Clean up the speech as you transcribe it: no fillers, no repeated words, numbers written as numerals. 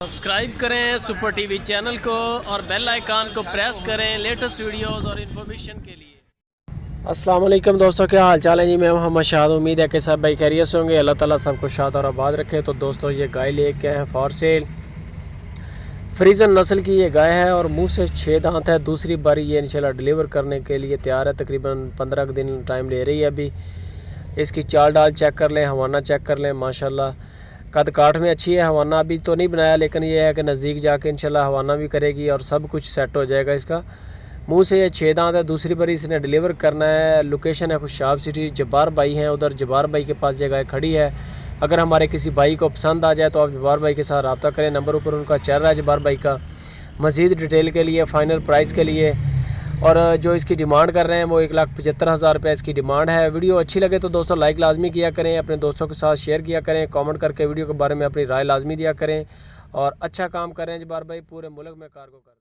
Subscribe करें super TV channel को और बेल आइकन को प्रेस करें लेटेस्ट वीडियोस और इन्फॉर्मेशन के लिए। अस्सलाम वालेकुम दोस्तों, क्या हाल चाल है जी। मैं मोहम्मद शाद, उम्मीद है कि सब भाई खैरियत से होंगे। अल्लाह ताला सबको शाद और आबाद रखे। तो दोस्तों ये गाय लेके हैं फॉर सेल। फ्रीजन नस्ल की ये गाय है और मुंह से 6 दांत है। दूसरी बारी ये इंशाल्लाह डिलीवर करने के लिए तैयार है। तकरीबन 15 दिन टाइम ले रही है अभी। इसकी चाल डाल चेक कर लें, हवाना चेक कर लें। माशाल्लाह कद काठ में अच्छी है। हवाना अभी तो नहीं बनाया, लेकिन ये है कि नज़दीक जाके इंशाल्लाह हवाना भी करेगी और सब कुछ सेट हो जाएगा इसका। मुंह से ये 6 दांत है। दूसरी बारी इसने डिलीवर करना है। लोकेशन है खुशाब सिटी। जब्बार भाई हैं उधर, जब्बार भाई के पास ये गाय खड़ी है। अगर हमारे किसी भाई को पसंद आ जाए तो आप जब्बार भाई के साथ रब्ता करें। नंबर ऊपर उनका चल रहा है जब्बार भाई का। मज़ीद डिटेल के लिए, फ़ाइनल प्राइस के लिए और जो इसकी डिमांड कर रहे हैं वो 1,75,000 रुपये इसकी डिमांड है। वीडियो अच्छी लगे तो दोस्तों लाइक लाजमी किया करें, अपने दोस्तों के साथ शेयर किया करें, कमेंट करके वीडियो के बारे में अपनी राय लाजमी दिया करें और अच्छा काम करें जब्बार भाई, पूरे मुल्क में कार्गो करें।